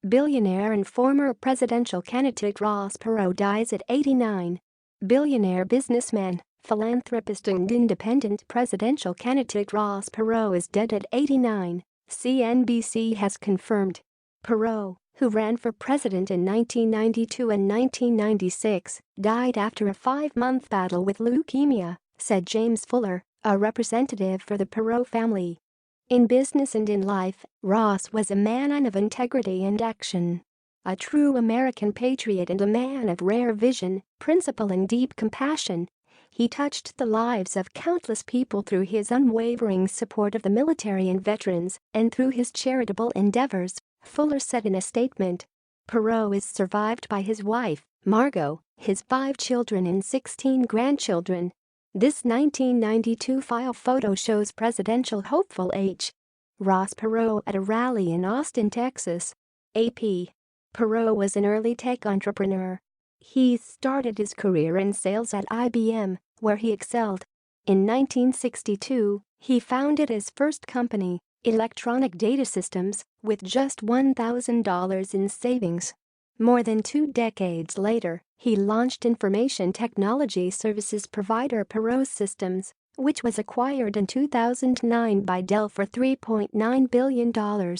Billionaire and former presidential candidate Ross Perot dies at 89. Billionaire businessman, philanthropist and independent presidential candidate Ross Perot is dead at 89, CNBC has confirmed. Perot, who ran for president in 1992 and 1996, died after a 5-month battle with leukemia, said James Fuller, a representative for the Perot family. In business and in life, Ross was a man of integrity and action. A true American patriot and a man of rare vision, principle and deep compassion. He touched the lives of countless people through his unwavering support of the military and veterans and through his charitable endeavors, Fuller said in a statement. Perot is survived by his wife, Margot, his 5 children and 16 grandchildren. This 1992 file photo shows presidential hopeful H. Ross Perot at a rally in Austin, Texas. AP. Perot was an early tech entrepreneur. He started his career in sales at IBM, where he excelled. In 1962, he founded his first company, Electronic Data Systems, with just $1,000 in savings. More than 2 decades later, he launched information technology services provider Perot Systems, which was acquired in 2009 by Dell for $3.9 billion.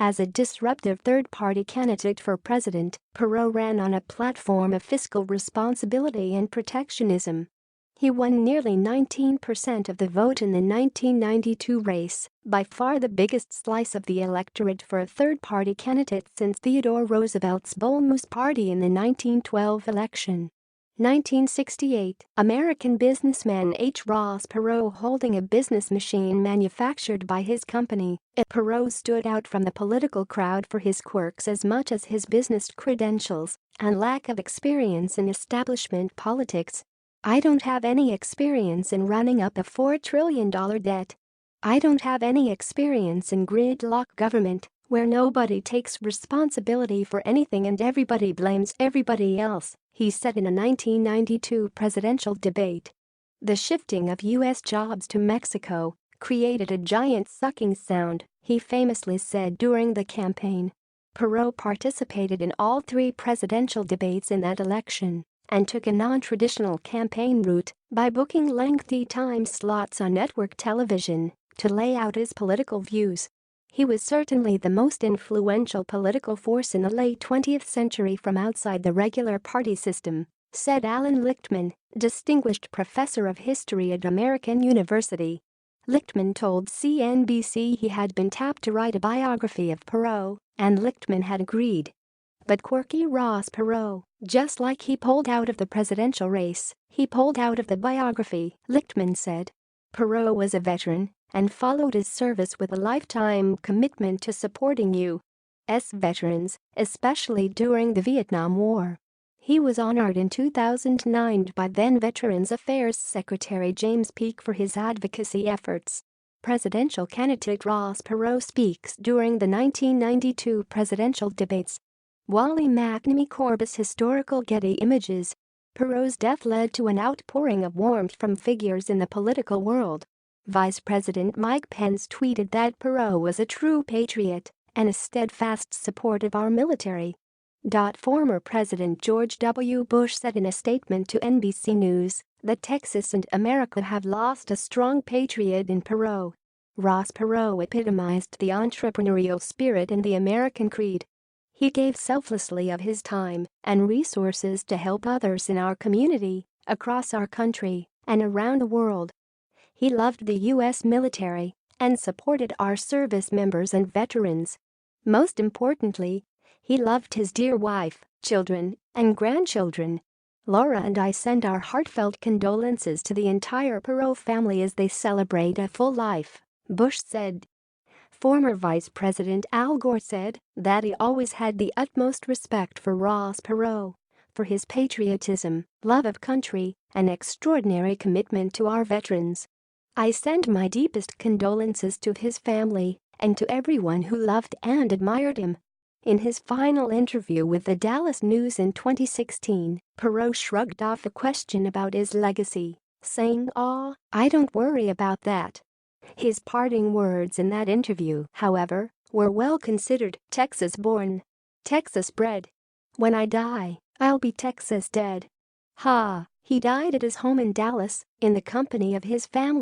As a disruptive third-party candidate for president, Perot ran on a platform of fiscal responsibility and protectionism. He won nearly 19% of the vote in the 1992 race, by far the biggest slice of the electorate for a third-party candidate since Theodore Roosevelt's Bull Moose Party in the 1912 election. 1968, American businessman H. Ross Perot holding a business machine manufactured by his company. Perot stood out from the political crowd for his quirks as much as his business credentials and lack of experience in establishment politics. I don't have any experience in running up a $4 trillion debt. I don't have any experience in gridlock government, where nobody takes responsibility for anything and everybody blames everybody else, he said in a 1992 presidential debate. The shifting of U.S. jobs to Mexico created a giant sucking sound, he famously said during the campaign. Perot participated in all 3 presidential debates in that election and took a non-traditional campaign route by booking lengthy time slots on network television to lay out his political views. He was certainly the most influential political force in the late 20th century from outside the regular party system, said Alan Lichtman, distinguished professor of history at American University. Lichtman told CNBC he had been tapped to write a biography of Perot, and Lichtman had agreed. But quirky Ross Perot, just like he pulled out of the presidential race, he pulled out of the biography, Lichtman said. Perot was a veteran and followed his service with a lifetime commitment to supporting U.S. veterans, especially during the Vietnam War. He was honored in 2009 by then Veterans Affairs Secretary James Peake for his advocacy efforts. Presidential candidate Ross Perot speaks during the 1992 presidential debates. Wally McNamee Corbis Historical Getty Images. Perot's death led to an outpouring of warmth from figures in the political world. Vice President Mike Pence tweeted that Perot was a true patriot and a steadfast support of our military. Former President George W. Bush said in a statement to NBC News that Texas and America have lost a strong patriot in Perot. Ross Perot epitomized the entrepreneurial spirit in the American creed. He gave selflessly of his time and resources to help others in our community, across our country, and around the world. He loved the U.S. military and supported our service members and veterans. Most importantly, he loved his dear wife, children, and grandchildren. Laura and I send our heartfelt condolences to the entire Perot family as they celebrate a full life, Bush said. Former Vice President Al Gore said that he always had the utmost respect for Ross Perot, for his patriotism, love of country, and extraordinary commitment to our veterans. I send my deepest condolences to his family and to everyone who loved and admired him. In his final interview with the Dallas News in 2016, Perot shrugged off a question about his legacy, saying, "Oh, I don't worry about that." His parting words in that interview, however, were well considered. Texas-born Texas bred. When I die, I'll be Texas dead. Ha, he died at his home in Dallas, in the company of his family.